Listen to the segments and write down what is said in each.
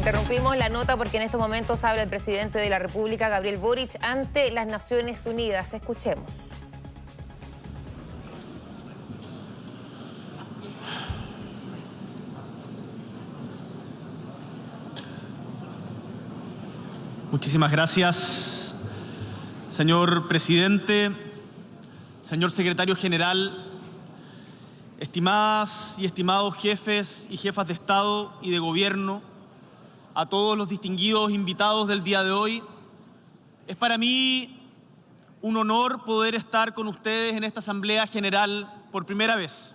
Interrumpimos la nota porque en estos momentos habla el presidente de la República, Gabriel Boric, ante las Naciones Unidas. Escuchemos. Muchísimas gracias, señor presidente, señor secretario general, estimadas y estimados jefes y jefas de Estado y de Gobierno, a todos los distinguidos invitados del día de hoy. Es para mí un honor poder estar con ustedes en esta Asamblea General por primera vez.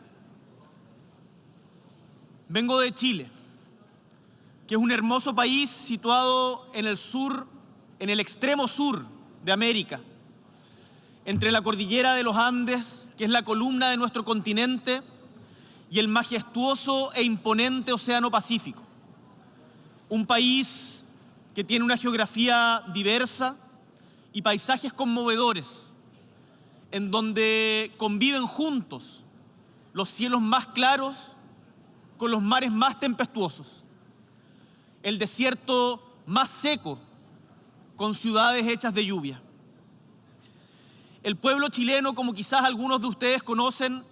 Vengo de Chile, que es un hermoso país situado en el sur, en el extremo sur de América, entre la cordillera de los Andes, que es la columna de nuestro continente, y el majestuoso e imponente Océano Pacífico. Un país que tiene una geografía diversa y paisajes conmovedores, en donde conviven juntos los cielos más claros con los mares más tempestuosos, el desierto más seco con ciudades hechas de lluvia. El pueblo chileno, como quizás algunos de ustedes conocen,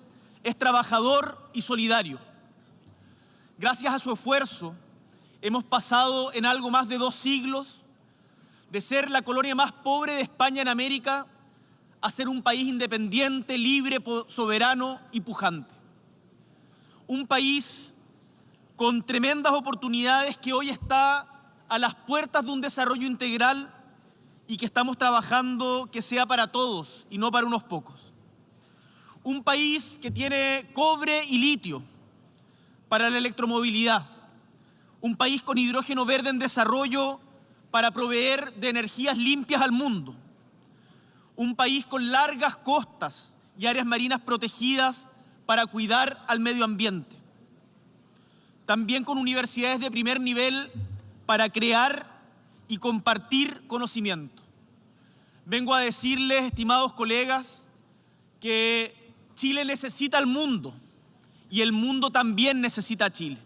es trabajador y solidario. Gracias a su esfuerzo, hemos pasado en algo más de 2 siglos de ser la colonia más pobre de España en América a ser un país independiente, libre, soberano y pujante. Un país con tremendas oportunidades que hoy está a las puertas de un desarrollo integral y que estamos trabajando que sea para todos y no para unos pocos. Un país que tiene cobre y litio para la electromovilidad. Un país con hidrógeno verde en desarrollo para proveer de energías limpias al mundo. Un país con largas costas y áreas marinas protegidas para cuidar al medio ambiente. También con universidades de primer nivel para crear y compartir conocimiento. Vengo a decirles, estimados colegas, que Chile necesita al mundo y el mundo también necesita a Chile.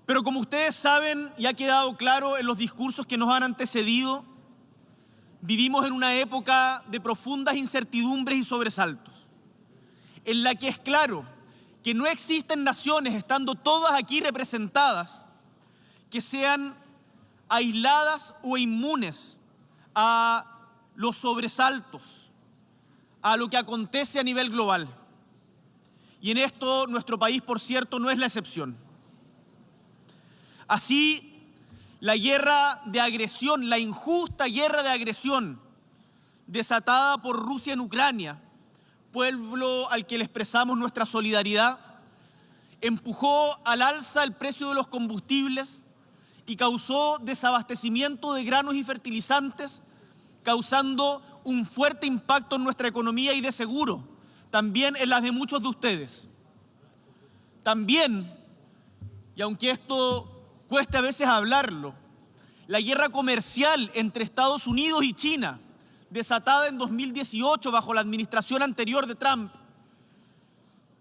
Pero como ustedes saben y ha quedado claro en los discursos que nos han antecedido, vivimos en una época de profundas incertidumbres y sobresaltos, en la que es claro que no existen naciones, estando todas aquí representadas, que sean aisladas o inmunes a los sobresaltos, a lo que acontece a nivel global. Y en esto nuestro país, por cierto, no es la excepción. Así, la guerra de agresión, la injusta guerra de agresión desatada por Rusia en Ucrania, pueblo al que le expresamos nuestra solidaridad, empujó al alza el precio de los combustibles y causó desabastecimiento de granos y fertilizantes, causando un fuerte impacto en nuestra economía y de seguro, también en las de muchos de ustedes. También, y aunque esto cueste a veces hablarlo, la guerra comercial entre Estados Unidos y China, desatada en 2018 bajo la administración anterior de Trump,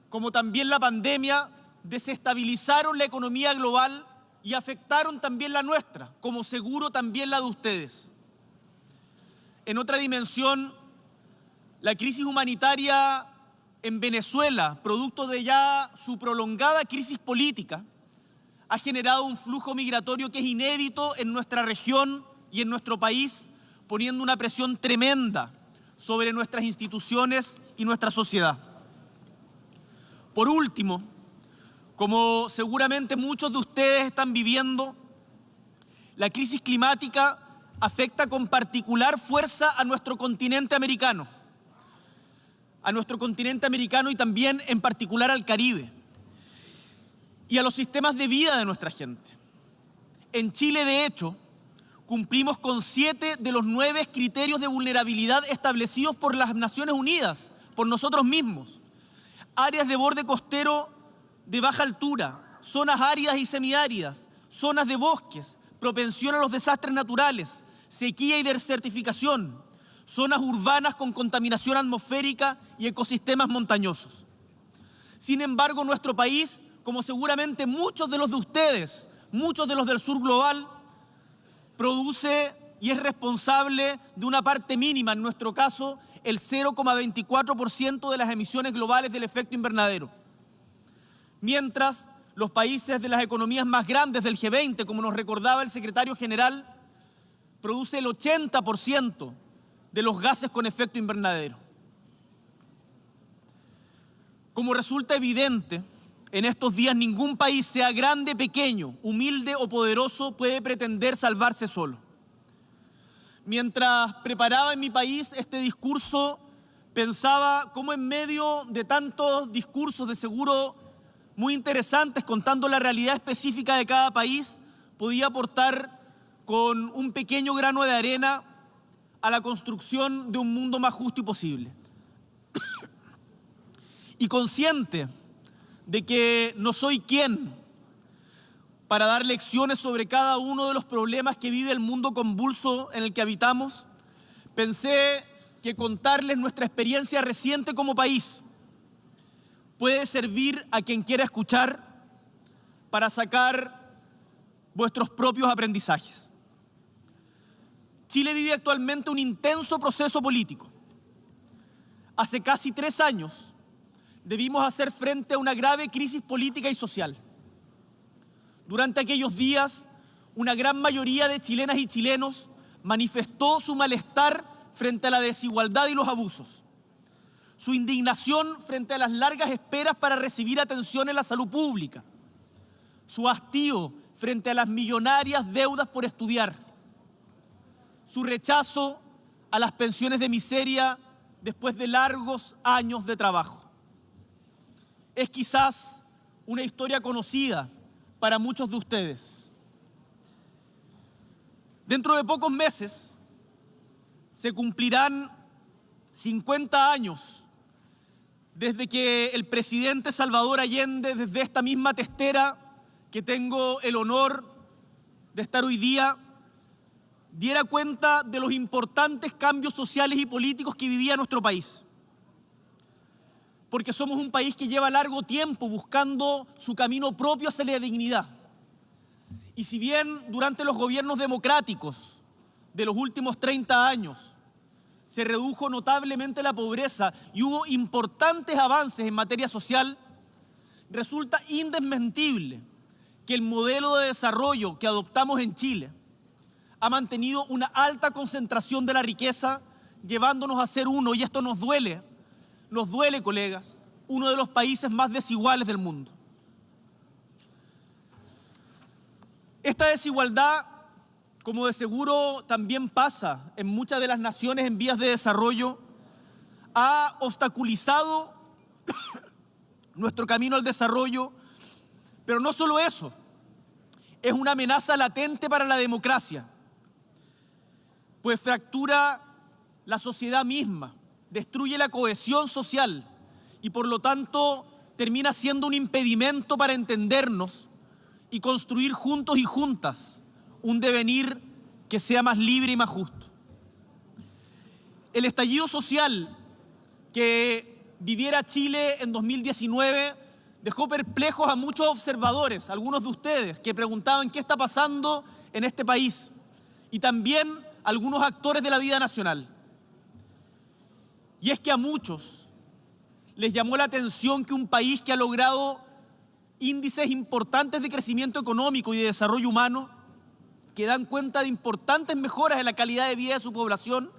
como también la pandemia, desestabilizaron la economía global y afectaron también la nuestra, como seguro también la de ustedes. En otra dimensión, la crisis humanitaria en Venezuela, producto de ya su prolongada crisis política, ha generado un flujo migratorio que es inédito en nuestra región y en nuestro país, poniendo una presión tremenda sobre nuestras instituciones y nuestra sociedad. Por último, como seguramente muchos de ustedes están viviendo, la crisis climática afecta con particular fuerza a nuestro continente americano y también en particular al Caribe y a los sistemas de vida de nuestra gente. En Chile, de hecho, cumplimos con 7 de los 9 criterios de vulnerabilidad establecidos por las Naciones Unidas, por nosotros mismos. Áreas de borde costero de baja altura, zonas áridas y semiáridas, zonas de bosques, propensión a los desastres naturales, sequía y desertificación, zonas urbanas con contaminación atmosférica y ecosistemas montañosos. Sin embargo, nuestro país como seguramente muchos de los de ustedes, muchos de los del sur global, produce y es responsable de una parte mínima, en nuestro caso, el 0,24% de las emisiones globales del efecto invernadero. Mientras los países de las economías más grandes del G20, como nos recordaba el secretario general, produce el 80% de los gases con efecto invernadero. Como resulta evidente, en estos días ningún país, sea grande, pequeño, humilde o poderoso, puede pretender salvarse solo. Mientras preparaba en mi país este discurso, pensaba cómo en medio de tantos discursos de seguro muy interesantes contando la realidad específica de cada país, podía aportar con un pequeño grano de arena a la construcción de un mundo más justo y posible. Y consciente de que no soy quien para dar lecciones sobre cada uno de los problemas que vive el mundo convulso en el que habitamos, pensé que contarles nuestra experiencia reciente como país puede servir a quien quiera escuchar para sacar vuestros propios aprendizajes. Chile vive actualmente un intenso proceso político. Hace casi 3 años debimos hacer frente a una grave crisis política y social. Durante aquellos días, una gran mayoría de chilenas y chilenos manifestó su malestar frente a la desigualdad y los abusos, su indignación frente a las largas esperas para recibir atención en la salud pública, su hastío frente a las millonarias deudas por estudiar, su rechazo a las pensiones de miseria después de largos años de trabajo. Es quizás una historia conocida para muchos de ustedes. Dentro de pocos meses se cumplirán 50 años desde que el presidente Salvador Allende, desde esta misma testera que tengo el honor de estar hoy día, diera cuenta de los importantes cambios sociales y políticos que vivía nuestro país. Porque somos un país que lleva largo tiempo buscando su camino propio hacia la dignidad. Y si bien durante los gobiernos democráticos de los últimos 30 años se redujo notablemente la pobreza y hubo importantes avances en materia social, resulta indesmentible que el modelo de desarrollo que adoptamos en Chile ha mantenido una alta concentración de la riqueza, llevándonos a ser uno, y esto nos duele, colegas, uno de los países más desiguales del mundo. Esta desigualdad, como de seguro también pasa en muchas de las naciones en vías de desarrollo, ha obstaculizado nuestro camino al desarrollo, pero no solo eso, es una amenaza latente para la democracia, pues fractura la sociedad misma, destruye la cohesión social y por lo tanto termina siendo un impedimento para entendernos y construir juntos y juntas un devenir que sea más libre y más justo. El estallido social que viviera Chile en 2019 dejó perplejos a muchos observadores, algunos de ustedes que preguntaban qué está pasando en este país, y también algunos actores de la vida nacional. Y es que a muchos les llamó la atención que un país que ha logrado índices importantes de crecimiento económico y de desarrollo humano, que dan cuenta de importantes mejoras en la calidad de vida de su población,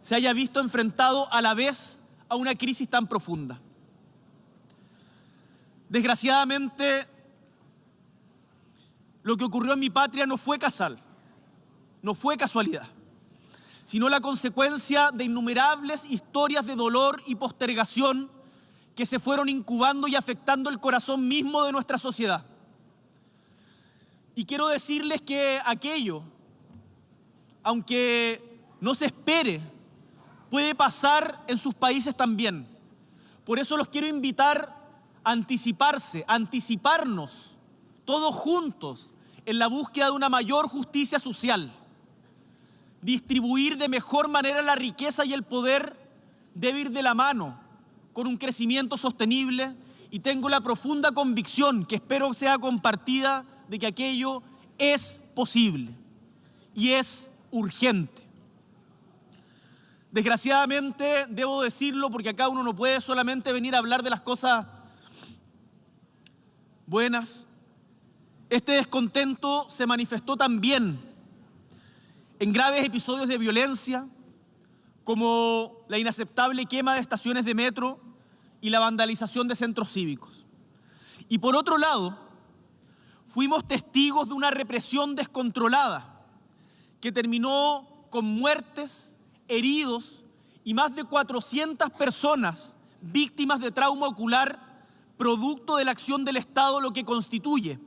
se haya visto enfrentado a la vez a una crisis tan profunda. Desgraciadamente, lo que ocurrió en mi patria no fue casual, no fue casualidad, sino la consecuencia de innumerables historias de dolor y postergación que se fueron incubando y afectando el corazón mismo de nuestra sociedad. Y quiero decirles que aquello, aunque no se espere, puede pasar en sus países también. Por eso los quiero invitar a anticiparse, a anticiparnos todos juntos en la búsqueda de una mayor justicia social. Distribuir de mejor manera la riqueza y el poder debe ir de la mano con un crecimiento sostenible y tengo la profunda convicción, que espero sea compartida, de que aquello es posible y es urgente. Desgraciadamente, debo decirlo, porque acá uno no puede solamente venir a hablar de las cosas buenas, este descontento se manifestó también en graves episodios de violencia, como la inaceptable quema de estaciones de metro y la vandalización de centros cívicos. Y por otro lado, fuimos testigos de una represión descontrolada que terminó con muertes, heridos y más de 400 personas víctimas de trauma ocular producto de la acción del Estado, lo que constituye,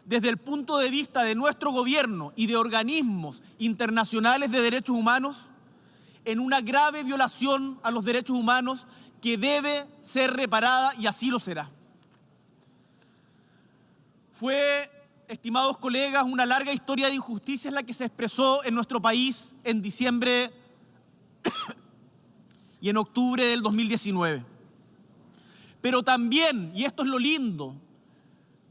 desde el punto de vista de nuestro gobierno y de organismos internacionales de derechos humanos, en una grave violación a los derechos humanos que debe ser reparada y así lo será. Fue, estimados colegas, una larga historia de injusticias la que se expresó en nuestro país en diciembre y en octubre del 2019. Pero también, y esto es lo lindo,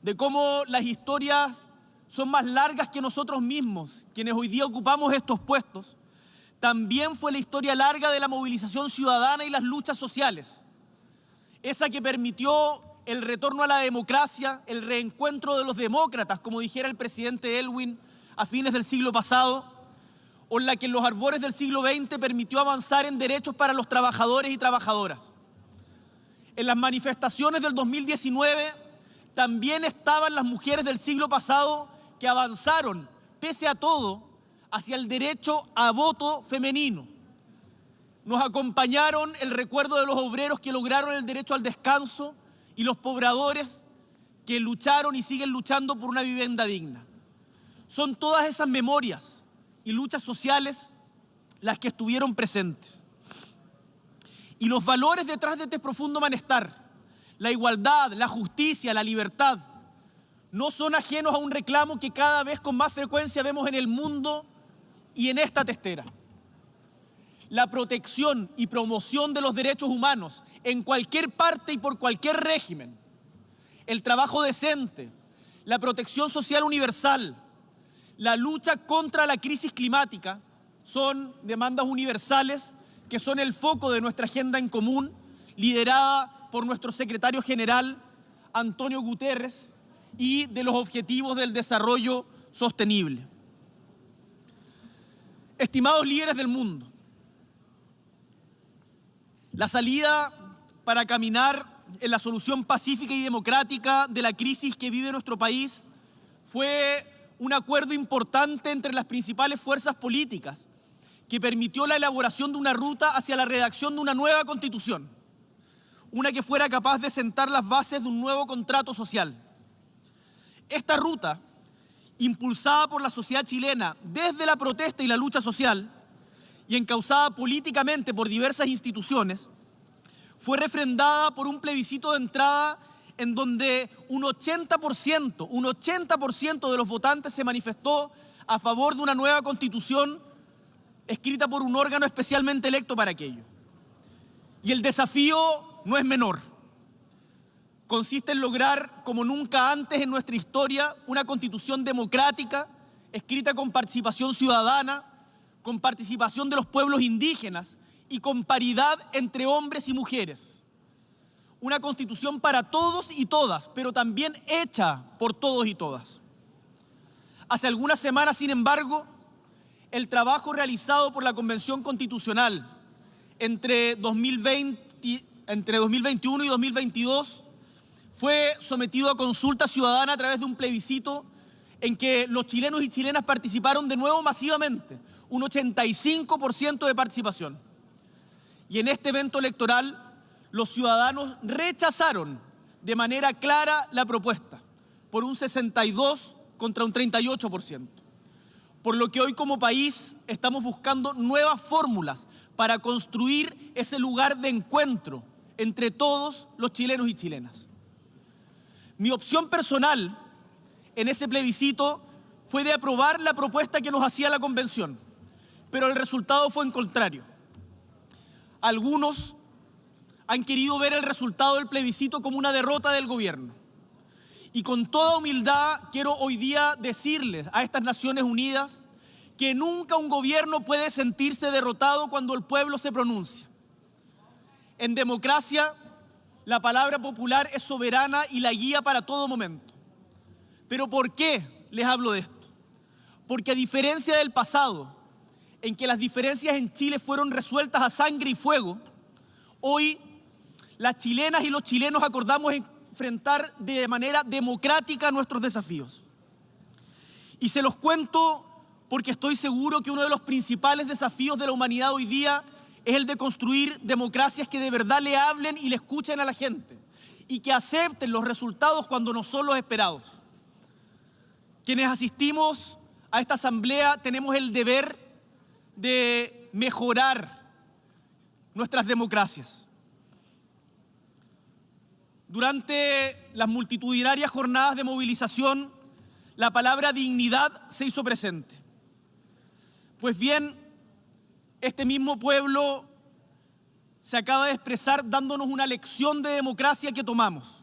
de cómo las historias son más largas que nosotros mismos, quienes hoy día ocupamos estos puestos, también fue la historia larga de la movilización ciudadana y las luchas sociales, esa que permitió el retorno a la democracia, el reencuentro de los demócratas, como dijera el presidente Elwin a fines del siglo pasado, o en la que en los albores del siglo XX permitió avanzar en derechos para los trabajadores y trabajadoras. En las manifestaciones del 2019 también estaban las mujeres del siglo pasado que avanzaron, pese a todo, hacia el derecho a voto femenino. Nos acompañaron el recuerdo de los obreros que lograron el derecho al descanso y los pobladores que lucharon y siguen luchando por una vivienda digna. Son todas esas memorias y luchas sociales las que estuvieron presentes. Y los valores detrás de este profundo malestar, la igualdad, la justicia, la libertad, no son ajenos a un reclamo que cada vez con más frecuencia vemos en el mundo y en esta testera. La protección y promoción de los derechos humanos en cualquier parte y por cualquier régimen, el trabajo decente, la protección social universal, la lucha contra la crisis climática son demandas universales que son el foco de nuestra agenda en común, liderada por nuestro secretario general, Antonio Guterres, y de los Objetivos del Desarrollo Sostenible. Estimados líderes del mundo, la salida para caminar en la solución pacífica y democrática de la crisis que vive nuestro país fue un acuerdo importante entre las principales fuerzas políticas que permitió la elaboración de una ruta hacia la redacción de una nueva constitución, una que fuera capaz de sentar las bases de un nuevo contrato social. Esta ruta, impulsada por la sociedad chilena desde la protesta y la lucha social y encauzada políticamente por diversas instituciones, fue refrendada por un plebiscito de entrada en donde un 80% de los votantes se manifestó a favor de una nueva constitución escrita por un órgano especialmente electo para aquello. Y el desafío no es menor. Consiste en lograr, como nunca antes en nuestra historia, una constitución democrática, escrita con participación ciudadana, con participación de los pueblos indígenas y con paridad entre hombres y mujeres. Una constitución para todos y todas, pero también hecha por todos y todas. Hace algunas semanas, sin embargo, el trabajo realizado por la Convención Constitucional entre 2021 y 2022 fue sometido a consulta ciudadana a través de un plebiscito en que los chilenos y chilenas participaron de nuevo masivamente, un 85% de participación. Y en este evento electoral, los ciudadanos rechazaron de manera clara la propuesta, por un 62% contra un 38%. Por lo que hoy como país estamos buscando nuevas fórmulas para construir ese lugar de encuentro entre todos los chilenos y chilenas. Mi opción personal en ese plebiscito fue de aprobar la propuesta que nos hacía la Convención, pero el resultado fue en contrario. Algunos han querido ver el resultado del plebiscito como una derrota del gobierno. Y con toda humildad quiero hoy día decirles a estas Naciones Unidas que nunca un gobierno puede sentirse derrotado cuando el pueblo se pronuncia. En democracia, la palabra popular es soberana y la guía para todo momento. ¿Pero por qué les hablo de esto? Porque a diferencia del pasado, en que las diferencias en Chile fueron resueltas a sangre y fuego, hoy las chilenas y los chilenos acordamos enfrentar de manera democrática nuestros desafíos. Y se los cuento porque estoy seguro que uno de los principales desafíos de la humanidad hoy día es el de construir democracias que de verdad le hablen y le escuchen a la gente y que acepten los resultados cuando no son los esperados. Quienes asistimos a esta asamblea tenemos el deber de mejorar nuestras democracias. Durante las multitudinarias jornadas de movilización, la palabra dignidad se hizo presente. Pues bien, este mismo pueblo se acaba de expresar dándonos una lección de democracia que tomamos.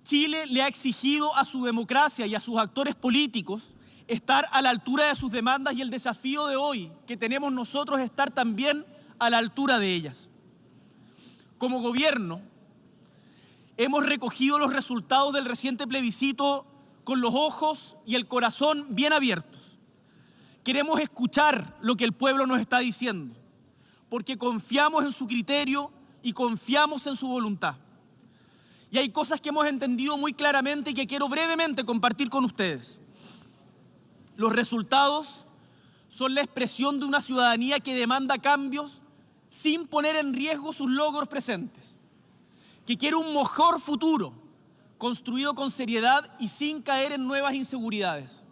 Chile le ha exigido a su democracia y a sus actores políticos estar a la altura de sus demandas y el desafío de hoy que tenemos nosotros es estar también a la altura de ellas. Como gobierno, hemos recogido los resultados del reciente plebiscito con los ojos y el corazón bien abiertos. Queremos escuchar lo que el pueblo nos está diciendo, porque confiamos en su criterio y confiamos en su voluntad. Y hay cosas que hemos entendido muy claramente y que quiero brevemente compartir con ustedes. Los resultados son la expresión de una ciudadanía que demanda cambios sin poner en riesgo sus logros presentes, que quiere un mejor futuro construido con seriedad y sin caer en nuevas inseguridades.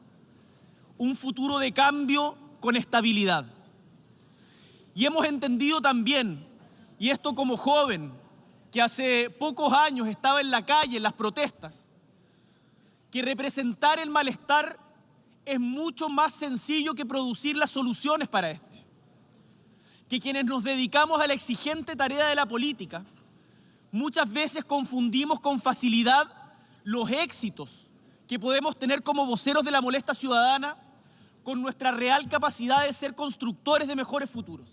Un futuro de cambio con estabilidad. Y hemos entendido también, y esto como joven, que hace pocos años estaba en la calle, en las protestas, que representar el malestar es mucho más sencillo que producir las soluciones para este. Que quienes nos dedicamos a la exigente tarea de la política, muchas veces confundimos con facilidad los éxitos que podemos tener como voceros de la molestia ciudadana con nuestra real capacidad de ser constructores de mejores futuros.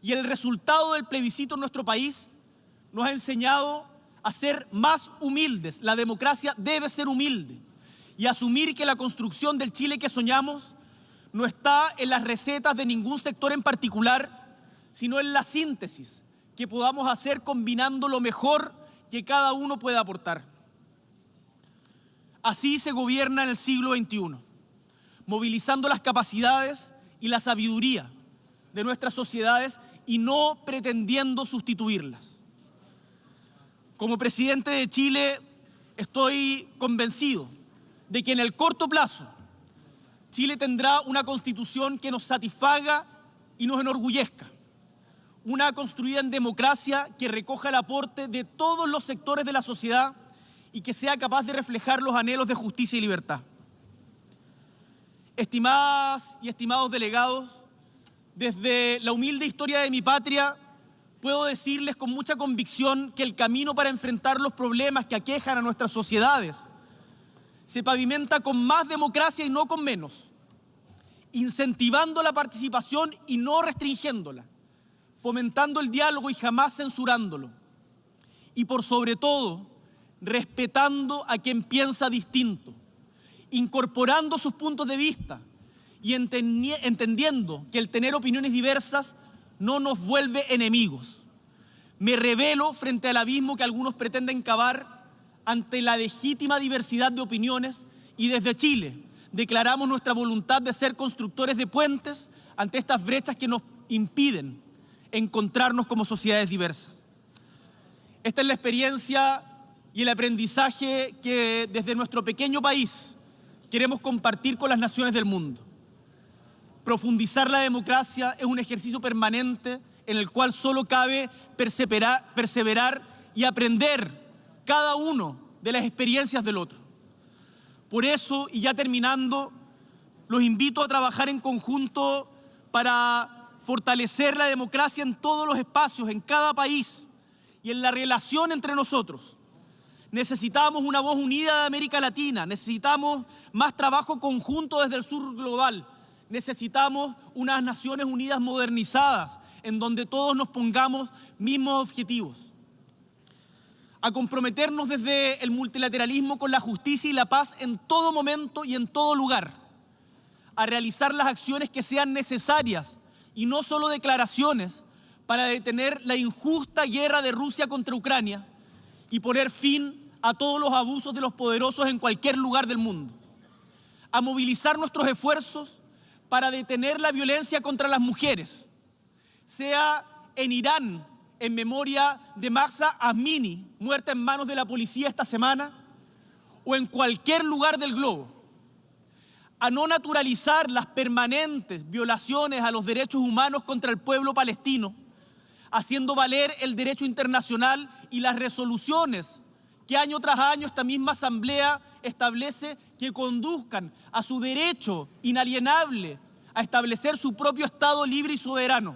Y el resultado del plebiscito en nuestro país nos ha enseñado a ser más humildes. La democracia debe ser humilde y asumir que la construcción del Chile que soñamos no está en las recetas de ningún sector en particular, sino en la síntesis que podamos hacer combinando lo mejor que cada uno puede aportar. Así se gobierna en el siglo XXI, movilizando las capacidades y la sabiduría de nuestras sociedades y no pretendiendo sustituirlas. Como presidente de Chile, estoy convencido de que en el corto plazo Chile tendrá una constitución que nos satisfaga y nos enorgullezca. Una construida en democracia que recoja el aporte de todos los sectores de la sociedad y que sea capaz de reflejar los anhelos de justicia y libertad. Estimadas y estimados delegados, desde la humilde historia de mi patria, puedo decirles con mucha convicción que el camino para enfrentar los problemas que aquejan a nuestras sociedades se pavimenta con más democracia y no con menos, incentivando la participación y no restringiéndola, fomentando el diálogo y jamás censurándolo, y por sobre todo, respetando a quien piensa distinto, incorporando sus puntos de vista y entendiendo que el tener opiniones diversas no nos vuelve enemigos. Me rebelo frente al abismo que algunos pretenden cavar ante la legítima diversidad de opiniones y desde Chile declaramos nuestra voluntad de ser constructores de puentes ante estas brechas que nos impiden encontrarnos como sociedades diversas. Esta es la experiencia y el aprendizaje que desde nuestro pequeño país queremos compartir con las naciones del mundo. Profundizar la democracia es un ejercicio permanente en el cual solo cabe perseverar y aprender cada uno de las experiencias del otro. Por eso, y ya terminando, los invito a trabajar en conjunto para fortalecer la democracia en todos los espacios, en cada país y en la relación entre nosotros. Necesitamos una voz unida de América Latina, necesitamos más trabajo conjunto desde el sur global, necesitamos unas Naciones Unidas modernizadas en donde todos nos pongamos mismos objetivos. A comprometernos desde el multilateralismo con la justicia y la paz en todo momento y en todo lugar. A realizar las acciones que sean necesarias y no solo declaraciones para detener la injusta guerra de Rusia contra Ucrania y poner fin a todos los abusos de los poderosos en cualquier lugar del mundo. A movilizar nuestros esfuerzos para detener la violencia contra las mujeres, sea en Irán, en memoria de Mahsa Amini, muerta en manos de la policía esta semana, o en cualquier lugar del globo. A no naturalizar las permanentes violaciones a los derechos humanos contra el pueblo palestino, haciendo valer el derecho internacional y las resoluciones que año tras año esta misma Asamblea establece que conduzcan a su derecho inalienable a establecer su propio Estado libre y soberano,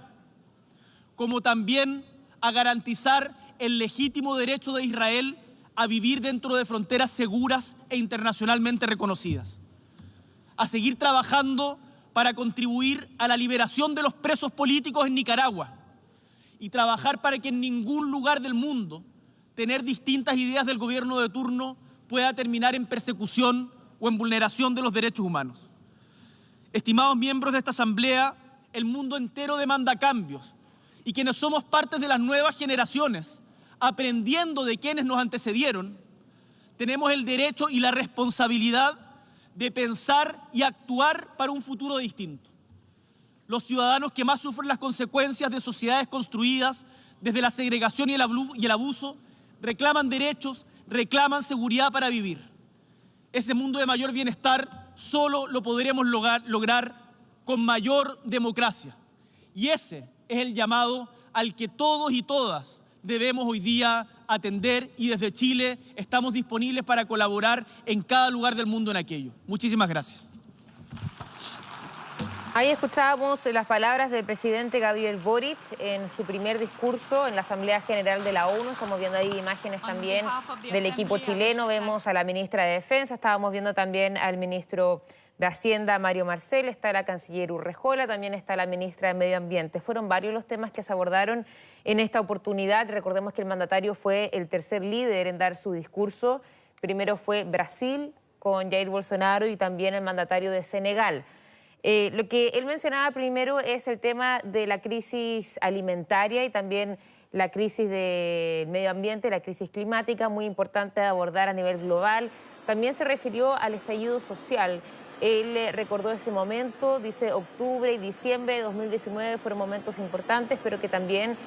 como también a garantizar el legítimo derecho de Israel a vivir dentro de fronteras seguras e internacionalmente reconocidas. A seguir trabajando para contribuir a la liberación de los presos políticos en Nicaragua y trabajar para que en ningún lugar del mundo tener distintas ideas del gobierno de turno pueda terminar en persecución o en vulneración de los derechos humanos. Estimados miembros de esta Asamblea, el mundo entero demanda cambios y quienes somos parte de las nuevas generaciones, aprendiendo de quienes nos antecedieron, tenemos el derecho y la responsabilidad de pensar y actuar para un futuro distinto. Los ciudadanos que más sufren las consecuencias de sociedades construidas desde la segregación y el abuso reclaman derechos, reclaman seguridad para vivir. Ese mundo de mayor bienestar solo lo podremos lograr con mayor democracia. Y ese es el llamado al que todos y todas debemos hoy día atender y desde Chile estamos disponibles para colaborar en cada lugar del mundo en aquello. Muchísimas gracias. Ahí escuchábamos las palabras del presidente Gabriel Boric en su primer discurso en la Asamblea General de la ONU. Estamos viendo ahí imágenes también del equipo chileno. Vemos a la ministra de Defensa, estábamos viendo también al ministro de Hacienda, Mario Marcel, está la canciller Urrejola, también está la ministra de Medio Ambiente. Fueron varios los temas que se abordaron en esta oportunidad. Recordemos que el mandatario fue el tercer líder en dar su discurso. Primero fue Brasil con Jair Bolsonaro y también el mandatario de Senegal. Lo que él mencionaba primero es el tema de la crisis alimentaria y también la crisis del medio ambiente, la crisis climática, muy importante de abordar a nivel global. También se refirió al estallido social. Él recordó ese momento, dice octubre y diciembre de 2019 fueron momentos importantes, pero que también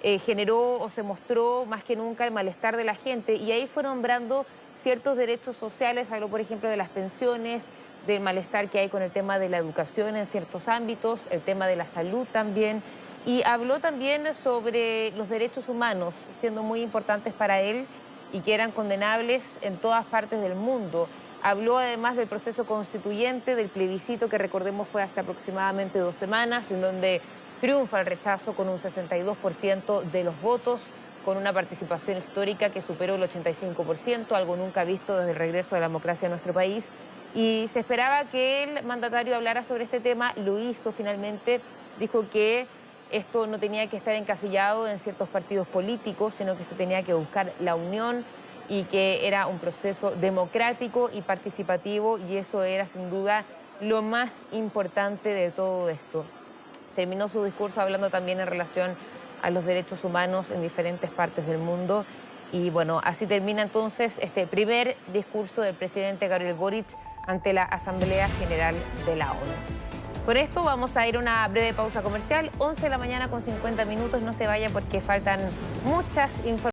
generó o se mostró más que nunca el malestar de la gente. Y ahí fue nombrando ciertos derechos sociales, habló por ejemplo de las pensiones, del malestar que hay con el tema de la educación en ciertos ámbitos, el tema de la salud también. Y habló también sobre los derechos humanos, siendo muy importantes para él y que eran condenables en todas partes del mundo. Habló además del proceso constituyente, del plebiscito que recordemos fue hace aproximadamente 2 semanas, en donde triunfa el rechazo con un 62% de los votos, con una participación histórica que superó el 85%, algo nunca visto desde el regreso de la democracia a nuestro país. Y se esperaba que el mandatario hablara sobre este tema, lo hizo finalmente, dijo que esto no tenía que estar encasillado en ciertos partidos políticos, sino que se tenía que buscar la unión y que era un proceso democrático y participativo y eso era sin duda lo más importante de todo esto. Terminó su discurso hablando también en relación a los derechos humanos en diferentes partes del mundo y bueno, así termina entonces este primer discurso del presidente Gabriel Boric ante la Asamblea General de la ONU. Con esto vamos a ir a una breve pausa comercial, 11 de la mañana con 50 minutos, no se vaya porque faltan muchas informaciones.